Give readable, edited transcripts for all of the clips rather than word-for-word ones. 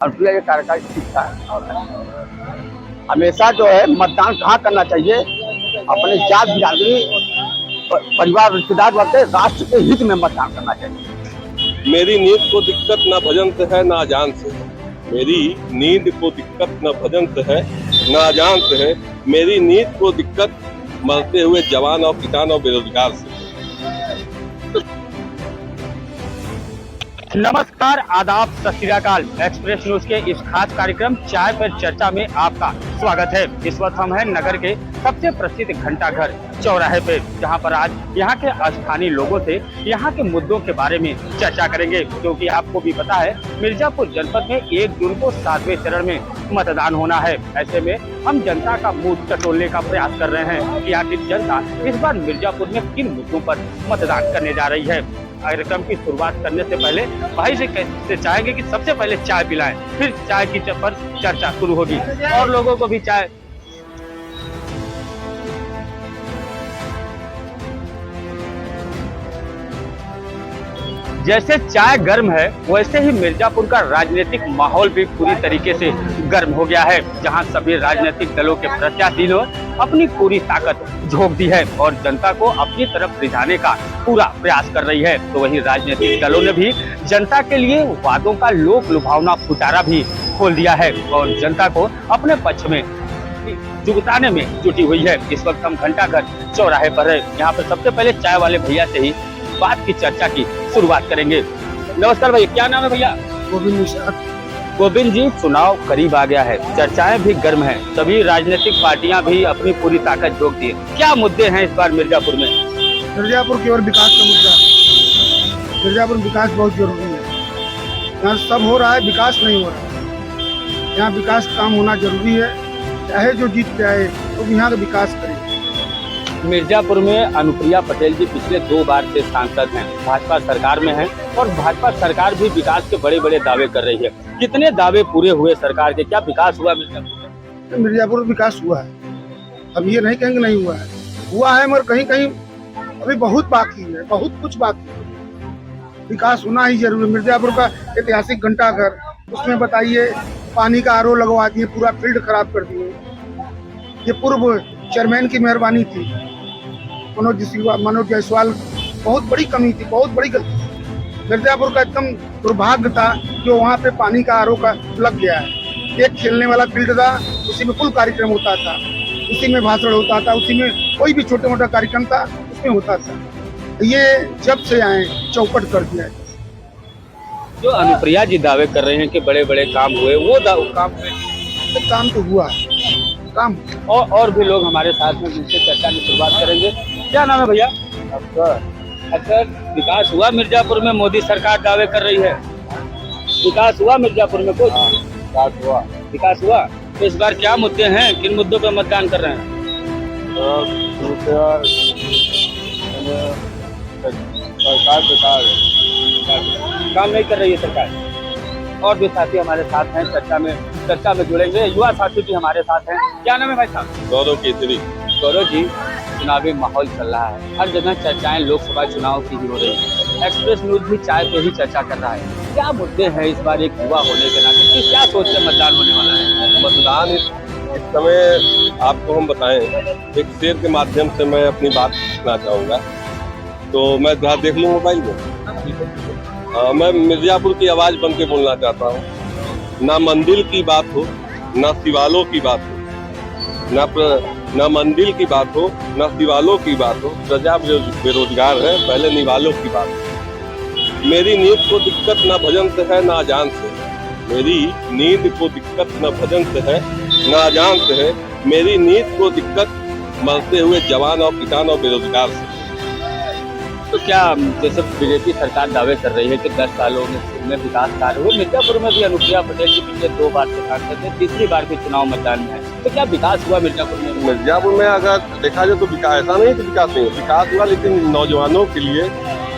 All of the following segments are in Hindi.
अनुप्रिया ये कार्यकाल ठीक था। हमेशा जो है मतदान कहाँ करना चाहिए, अपने जात बिरादरी परिवार रिश्तेदार वर्ग राष्ट्र के हित में मतदान करना चाहिए। मेरी नींद को दिक्कत न भजन से है न अजान से है। मेरी नींद को दिक्कत न भजन से है न अजान से है। मेरी नींद को दिक्कत मरते हुए जवान और किसान और बेरोजगार से। नमस्कार, आदाब, सत श्री अकाल। एक्सप्रेस न्यूज के इस खास कार्यक्रम चाय पर चर्चा में आपका स्वागत है। इस वक्त हम हैं नगर के सबसे प्रसिद्ध घंटाघर चौराहे पे, जहां पर आज यहां के स्थानीय लोगों से यहां के मुद्दों के बारे में चर्चा करेंगे, क्योंकि आपको भी पता है मिर्जापुर जनपद में 1 जून को 7वें चरण में मतदान होना है। ऐसे में हम जनता का मूड टटोलने का प्रयास कर रहे हैं कि आखिर जनता इस बार मिर्जापुर में किन मुद्दों पर मतदान करने जा रही है। कार्यक्रम की शुरुआत करने से पहले भाई से चाहेंगे कि सबसे पहले चाय पिलाएं, फिर चाय की पर चर्चा शुरू होगी और लोगों को भी चाय। जैसे चाय गर्म है, वैसे ही मिर्जापुर का राजनीतिक माहौल भी पूरी तरीके से गर्म हो गया है, जहां सभी राजनीतिक दलों के प्रत्याशी ने अपनी पूरी ताकत झोंक दी है और जनता को अपनी तरफ रिझाने का पूरा प्रयास कर रही है। तो वही राजनीतिक दलों ने भी जनता के लिए वादों का लोक लुभावना फुटारा भी खोल दिया है और जनता को अपने पक्ष में जुगताने में जुटी हुई है। इस वक्त हम घंटाघर चौराहे पर है। यहाँ पर सबसे पहले चाय वाले भैया से ही बात की चर्चा की शुरुआत करेंगे। नमस्कार भैया, क्या नाम है भैया? गोविंद जी, चुनाव करीब आ गया है, चर्चाएं भी गर्म हैं, सभी राजनीतिक पार्टियां भी अपनी पूरी ताकत झोंक दी है। क्या मुद्दे हैं इस बार मिर्जापुर में? मिर्जापुर की ओर विकास का मुद्दा। मिर्जापुर में विकास बहुत जरूरी है। यहाँ सब हो रहा है, विकास नहीं हो रहा। यहाँ विकास काम होना जरूरी है, चाहे जो जीत के आए तो यहाँ का विकास करे। मिर्जापुर में अनुप्रिया पटेल जी पिछले 2 बार से सांसद हैं, भाजपा सरकार में हैं और भाजपा सरकार भी विकास के बड़े बड़े दावे कर रही है। कितने दावे पूरे हुए सरकार के? क्या विकास हुआ मिर्जापुर? मिर्जापुर में विकास हुआ है, अब ये नहीं कहेंगे नहीं हुआ है, हुआ है, मगर कहीं कहीं अभी बहुत बाकी है, बहुत कुछ बाकी है। विकास होना ही जरूरी है। मिर्जापुर का ऐतिहासिक घंटाघर, उसमें बताइए पानी का आरओ लगवा दिए, पूरा फील्ड खराब कर दिए। ये पूर्व चेयरमैन की मेहरबानी थी, मनोज जायसवाल। बहुत बड़ी कमी थी, बहुत बड़ी गलती थी। मिर्जापुर का एकदम दुर्भाग्य था जो वहाँ पे पानी का आरओ का लग गया है। एक खेलने वाला फील्ड था, उसी में कुल कार्यक्रम होता था, उसी में भाषण होता था, उसी में कोई भी छोटा मोटा कार्यक्रम था उसमें होता था। ये जब से आए चौपट कर दिया है। जो अनुप्रिया जी दावे कर रहे हैं कि बड़े बड़े काम हुए, वो काम तो हुआ काम। और भी लोग हमारे साथ में जिनसे चर्चा की शुरुआत करेंगे। क्या नाम है भैया? अक्सर विकास हुआ मिर्जापुर में? मोदी सरकार दावे कर रही है, विकास हुआ मिर्जापुर में? कुछ विकास हुआ। तो इस बार क्या मुद्दे हैं, किन मुद्दों पर मतदान कर रहे हैं? सरकार बेकार काम नहीं कर रही है सरकार। और भी साथी हमारे साथ हैं, चर्चा में जुड़ेंगे। युवा साथी भी हमारे साथ हैं। क्या नाम है भाई साहब? गौरव केसरी। गौरव जी, चुनावी माहौल चल रहा है, हर जगह चर्चाएं लोकसभा चुनाव की ही हो रही है। एक्सप्रेस न्यूज भी चाय पे ही चर्चा कर रहा है। क्या मुद्दे हैं इस बार एक युवा होने के नाते, कि क्या सोच के मतदान होने वाला है? मतदान इस समय आपको हम बताएं, एक शेर के माध्यम से मैं अपनी बात कहना चाहूँगा। तो मैं जहाँ देख लूँ मोबाइल में, मैं मिर्जापुर की आवाज़ बन के बोलना चाहता हूँ। ना मंदिर की बात हो, ना शिवालों की बात हो, ना मंदिर की बात हो, ना शिवालों की बात हो। प्रजा बेरोजगार है, पहले निवालों की बात हो। मेरी नींद को दिक्कत ना भजन से है ना अजान से। मेरी नींद को दिक्कत न भजन से है न अजान से है। मेरी नींद को दिक्कत मरते हुए जवान और किसान और बेरोजगार से। तो क्या जैसे बीजेपी सरकार दावे कर रही है कि 10 सालों में विकास कार्य हुए, मिर्जापुर में भी अनुप्रिया पटेल जी पिछले 2 बार से सांसद है, तीसरी बार भी चुनाव मैदान में है, तो क्या विकास हुआ मिर्जापुर में? मिर्जापुर में अगर देखा जाए तो विकास, ऐसा नहीं कि विकास नहीं, विकास हुआ, लेकिन नौजवानों के लिए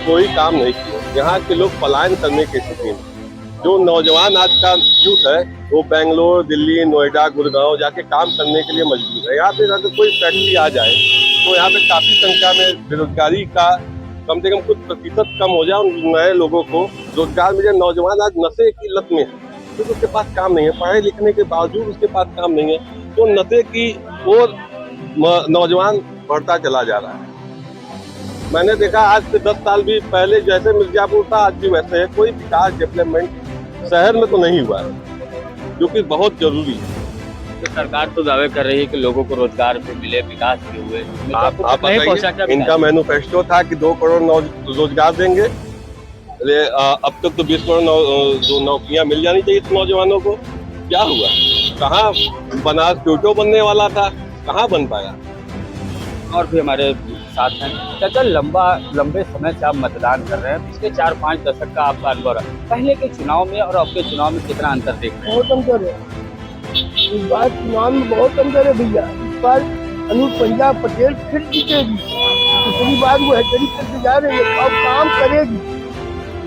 कोई काम नहीं किया। यहाँ के लोग पलायन करने के शौकीन हैं। जो नौजवान आज का यूथ है वो बेंगलोर, दिल्ली, नोएडा, गुड़गांव जाके काम करने के लिए मजबूर है। यहाँ पे अगर कोई फैक्ट्री आ जाए तो यहाँ पे काफी संख्या में बेरोजगारी का कम से कम कुछ प्रतिशत कम हो जाए, उन नए लोगों को रोजगार मिले। नौजवान आज नशे की लत में है, क्योंकि उसके पास काम नहीं है, पढ़ाई लिखने के बावजूद उसके पास काम नहीं है, तो नशे की ओर नौजवान बढ़ता चला जा रहा है। मैंने देखा आज से 10 साल भी पहले जैसे मिर्जापुर था आज भी वैसे है, कोई विकास डेवलपमेंट शहर में तो नहीं हुआ है, जो कि बहुत जरूरी है। तो सरकार तो दावे कर रही है कि लोगों को रोजगार भी मिले, विकास भी हुए। आप नहीं पहुंचा क्या बताइए, इनका मैनिफेस्टो था कि 2 करोड़ रोजगार देंगे। अब तक तो 20 करोड़ नौकरियां मिल जानी चाहिए नौजवानों को। क्या हुआ? कहाँ बनास ट्यूटो बनने वाला था, कहाँ बन पाया? और भी हमारे साथ हैं। चाचा, लंबे समय से आप मतदान कर रहे हैं, पिछले 4-5 दशक का आपका अनुभव है। पहले के चुनाव में और अब के चुनाव में कितना अंतर देख रहे हैं? बहुत अंतर है। इस बार चुनाव में बहुत अंतर है भैया। इस बार अनुप्रिया पटेल फिर जीतेगी। दूसरी बार वो हैट्रिक करके जा रही है और काम करेगी,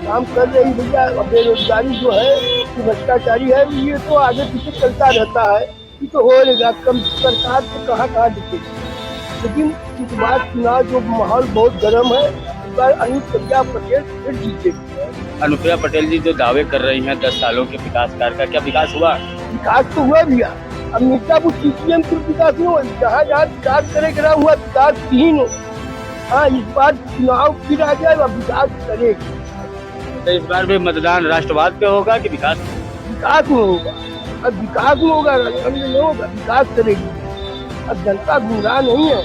काम कर रही भैया। अब बेरोजगारी जो है, भ्रष्टाचारी है, ये तो आगे पीछे चलता रहता है, ये तो हो रहेगा। कम सरकार से कहाँ दिखेगी, लेकिन इस बार चुनाव जो माहौल बहुत गर्म है, इस बार अनुप्रिया पटेल फिर जीतेगी। अनुप्रिया पटेल जी जो दावे कर रही हैं 10 सालों के विकास कार्य का, क्या विकास हुआ? विकास तो हुआ भैया। अब मिर्जापुर सीपीएम को विकास नहीं हुआ, जहाँ विकास करेगा हुआ विकास विहीन हो। हाँ, इस बार चुनाव फिर आ जाएगा, विकास करेगी। तो इस बार भी मतदान राष्ट्रवाद पे होगा कि विकास? विकास में होगा। अब विकास में होगा, राजनीति में नहीं होगा, विकास करेगी। अब जनता गुमराह नहीं है।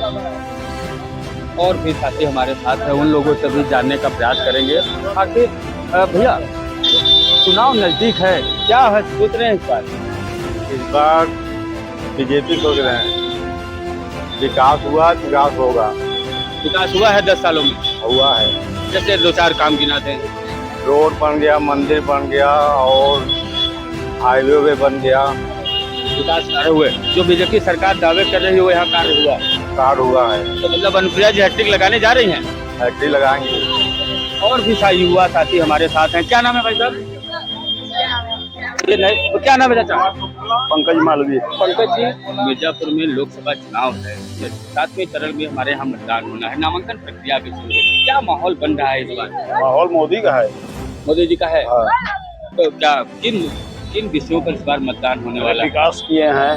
और भी साथी हमारे साथ हैं, उन लोगों से भी जानने का प्रयास करेंगे। आखिर भैया, चुनाव नजदीक है, क्या है सोच रहे हैं इस बार? इस बार बीजेपी सोच रहे हैं विकास हुआ, विकास होगा। विकास हुआ है 10 सालों में? हुआ है। जैसे 2-4 काम गिना दें। रोड बन गया, मंदिर बन गया और हाईवे वे बन गया। विकास कार्य हुए, जो बीजेपी सरकार दावे कर रही है वो यहाँ कार्य हुआ, कार्ड हुआ है। तो मतलब अनुप्रिया जी हैट्रिक लगाने जा रही हैं। फैक्ट्री लगाएंगे। और भी युवा साथी हमारे साथ हैं। क्या नाम है भाई साहब? ये नहीं, क्या नाम है चाचा? पंकज मालवीय। पंकज जी, मिर्जापुर में लोकसभा चुनाव है, 7वें चरण में हमारे यहाँ मतदान होना है, नामांकन प्रक्रिया भी शुरू है। क्या माहौल बन रहा है इस बार? माहौल मोदी का है। मोदी जी का है। हाँ। तो क्या किन विषयों पर इस बार मतदान होने वाला है? विकास किए हैं,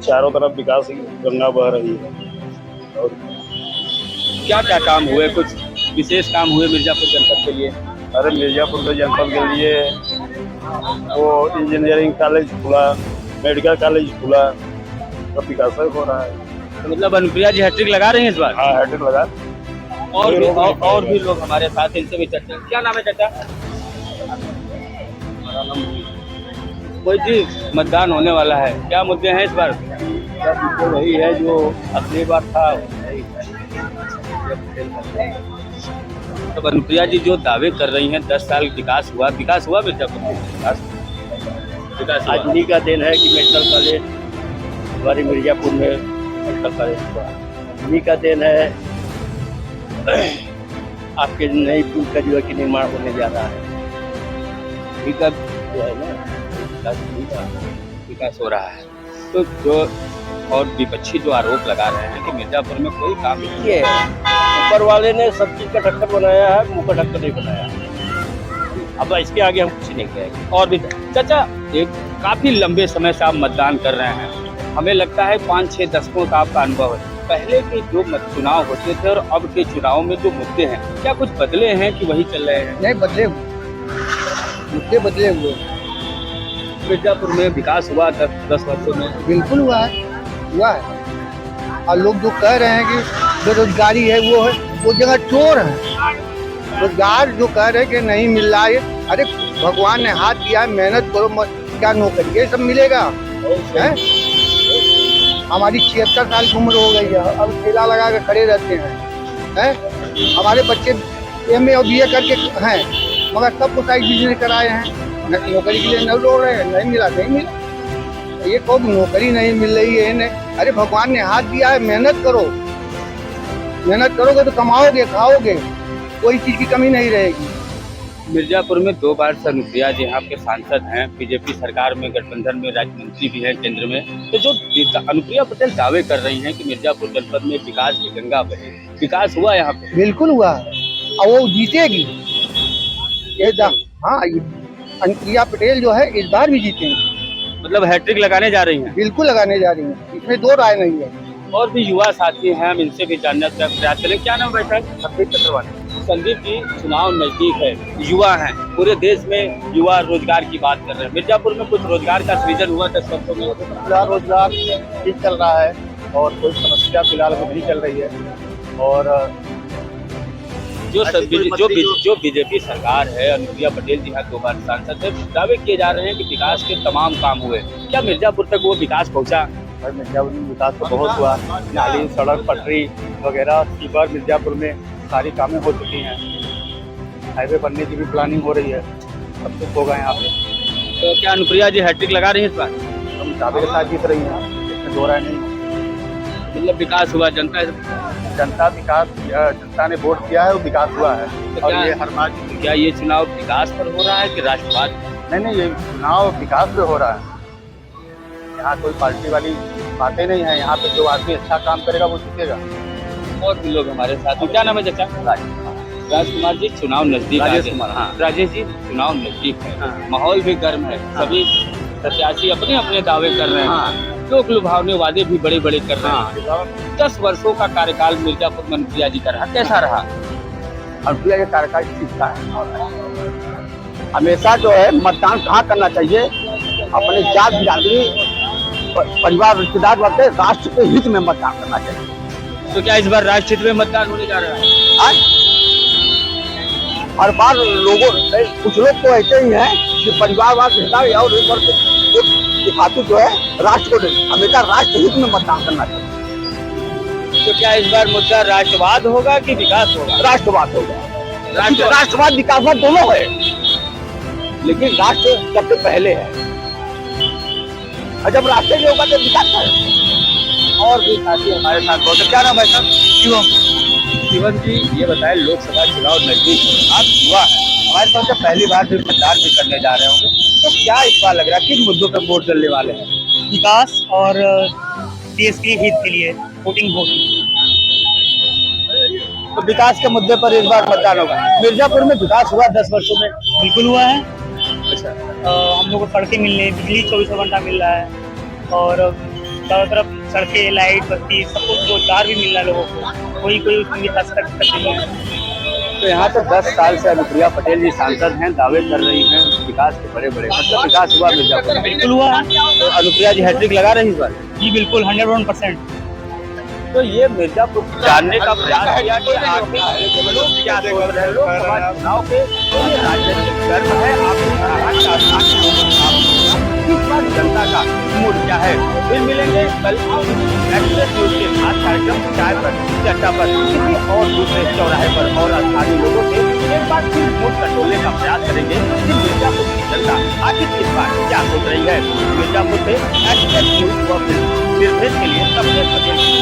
चारों तरफ विकास की गंगा बह रही है। और क्या क्या काम हुए, कुछ विशेष काम हुए मिर्जापुर जनपद के लिए? अरे मिर्जापुर के जनपद के लिए वो इंजीनियरिंग कॉलेज खुला, मेडिकल कॉलेज खुला, सब विकास हो रहा है। तो मतलब अनुप्रिया जी हैट्रिक लगा रही हैं इस बार? हाँ, हैट्रिक लगा। और भी लोग हमारे साथ हैं, इनसे भी चर्चा। क्या नाम है चाचा? मोहित जी, मतदान होने वाला है, क्या मुद्दे हैं इस बार? तो वही है जो अगली बार था। तो अनुप्रिया जी जो दावे कर रही हैं 10 साल विकास हुआ मिर्जापुर में? विकास आज उन्हीं का दिन है कि मेडिकल कॉलेज हमारे मिर्जापुर में मेडिकल कॉलेज हुआ। उन्हीं का दिन है आपके नई पुल का जो है कि निर्माण होने जा रहा है। ठीक है, जो है ना विकास हो रहा है। तो जो और विपक्षी जो आरोप लगा रहे हैं कि मिर्जापुर में कोई काम नहीं ये ऊपर वाले ने सब चीज का ढक्कन बनाया है, मुंह का ढक्कन नहीं बनाया। अब इसके आगे हम कुछ नहीं कहेंगे। और भी चाचा, एक काफी लंबे समय से आप मतदान कर रहे हैं, हमें लगता है 5-6 दशकों का आपका अनुभव है। पहले के जो चुनाव होते थे और अब के चुनाव में जो मुद्दे हैं, क्या कुछ बदले हैं कि वही चल रहे हैं? नहीं बदले, मुद्दे बदले हुए। मिर्जापुर में विकास हुआ 10 वर्षों में? बिल्कुल हुआ है। और लोग जो कह रहे हैं कि बेरोजगारी है, वो जगह चोर है। रोजगार जो कह रहे हैं कि नहीं मिल रहा है, अरे भगवान ने हाथ दिया है, मेहनत करो, क्या नौकरी ये सब मिलेगा है? हमारी 76 साल की उम्र हो गई है, अब ठेला लगा के खड़े रहते हैं। हमारे बच्चे MA और BA करके हैं, मगर सब कुछ बिजनेस कराए हैं, नौकरी के लिए नहीं दौड़ रहे हैं, नहीं मिला। ये कहो नौकरी नहीं मिल रही है नहीं, अरे भगवान ने हाथ दिया है, मेहनत करोगे तो कमाओगे, खाओगे, कोई चीज की कमी नहीं रहेगी। मिर्जापुर में 2 बार से अनुप्रिया जी यहाँ के सांसद हैं, बीजेपी सरकार में गठबंधन में राज्य मंत्री भी हैं केंद्र में। तो जो अनुप्रिया पटेल दावे कर रही हैं कि मिर्जापुर जनपद में विकास की गंगा बहे, विकास हुआ यहाँ पे? बिल्कुल हुआ, और वो जीतेगी। हाँ, अनुप्रिया पटेल जो है इस बार भी जीतेंगे, मतलब हैट्रिक लगाने जा रही हैं। बिल्कुल लगाने जा रही हैं, इसमें दो राय नहीं है। और भी युवा साथी हैं, हम इनसे भी जानने का प्रयास करें। क्या नाम बैठा है? संदीप चक्रवर्ती। संदीप जी, चुनाव नजदीक है, युवा हैं, पूरे देश में युवा रोजगार की बात कर रहे हैं। मिर्जापुर में कुछ रोजगार का सृजन हुआ 10 वर्षों में? फिलहाल रोजगार ठीक चल रहा है और कोई समस्या फिलहाल अभी नहीं चल रही है। और जो बीजेपी सरकार है, अनुप्रिया पटेल जी हैं 2 बार सांसद है, दावे किए जा रहे हैं कि विकास के तमाम काम हुए। क्या मिर्जापुर तक वो विकास पहुंचा? और मिर्जापुर में विकास तो बहुत हुआ, नाली, सड़क, पटरी वगैरह सीवर मिर्जापुर में सारी कामें हो चुकी हैं। हाईवे बनने की भी प्लानिंग हो रही है, सब कुछ होगा यहाँ पे। तो क्या अनुप्रिया जी हैट्रिक लगा रही हैं इस बार? हम दावे के साथ जीत रही हैं, इसमें दो राय नहीं। मतलब विकास हुआ, जनता विकास, जनता ने वोट किया है, वो विकास हुआ है। तो और क्या- ये हर बार क्या ये चुनाव विकास पर हो रहा है कि राष्ट्रवाद? नहीं, ये चुनाव विकास पे हो रहा है। यहाँ कोई पार्टी वाली बातें नहीं है। यहाँ पे जो आदमी अच्छा काम करेगा वो जीतेगा। और भी लोग हमारे साथ हैं। क्या नाम है चाचा? राजकुमार जी, चुनाव नजदीक आ राजेश गए। कुमार, हाँ। राजेश जी, चुनाव नजदीक है, हाँ। माहौल भी गर्म है, हाँ। सभी प्रत्याशी अपने अपने दावे कर रहे हैं, हाँ। लोक लुभावने वादे भी बड़े बड़े कर रहे हैं। 10 वर्षों का कार्यकाल मिर्जापुर में अनुप्रिया जी का रहा, कैसा रहा? अनुप्रिया के कार्यकाल ठीक था। हमेशा जो है मतदान कहाँ करना चाहिए, अपने जात बिरादरी परिवार रिश्तेदार वाले राष्ट्र के हित में मतदान करना चाहिए। तो क्या इस बार राष्ट्रहित में मतदान होने जा रहा है? आज हर बार लोगों कुछ लोग तो ऐसे ही हैं कि परिवारवाद हिसाब और इस बार दिखाते जो है राष्ट्र को हमेशा राष्ट्र हित में मतदान करना चाहिए। तो क्या इस बार मुद्दा राष्ट्रवाद होगा कि विकास होगा? राष्ट्रवाद होगा, राष्ट्रवाद विकासवाद दोनों है, लेकिन राष्ट्र सबसे पहले है, और जब राष्ट्र नहीं होगा तो विकास है। और भी साथी हमारे साथ बहुत हैं। क्या नाम है सर? शिवम जी, ये बताएं, लोकसभा चुनाव नजदीक है, आप युवा हैं, हमारे पास जब पहली बार भी मतदान भी करने जा रहे होंगे, तो क्या इस बार लग रहा है किन मुद्दों पर वोट डलने वाले हैं? विकास और देश के हित के लिए वोटिंग होगी। तो विकास के मुद्दे पर इस बार मतदान होगा। मिर्जापुर में विकास हुआ 10 वर्षों में? बिल्कुल हुआ है। अच्छा, हम लोग को सड़कें मिल रही, बिजली 24 घंटा मिल रहा है और चारों तरफ सड़कें, लाइट, बत्ती, सब कुछ रोजगार भी मिल रहा है लोगों को। कोई उसमें विकास कर नहीं है। तो यहाँ तो 10 साल से अनुप्रिया पटेल जी सांसद हैं, दावे कर रही हैं विकास के बड़े बड़े, मतलब विकास हुआ मिर्जापुर में? बिल्कुल हुआ है तो अनुप्रिया जी हैट्रिक लगा रही इस बार? जी, बिल्कुल 101%। तो ये मिर्जापुर जानने का प्रयास किया कि आखिर लोग क्या सोच रहे हैं, लोकसभा चुनाव के ये राजनीतिक गर्म है, आपने कहा कि आसानी लोगों इस बार जनता का मूड क्या है। फिर मिलेंगे कल एक्सप्रेस न्यूज के साथ कार्यक्रम चाय पर चर्चा पर किसी और दूसरे चौराहे पर, और स्थानीय लोगों से एक बार फिर मूड टटोलने का प्रयास करेंगे कि मिर्जापुर की जनता आखिर इस बार क्या सोच रही है। मिर्जापुर से एक्सप्रेस न्यूज व फिर के लिए सबसे पटेल की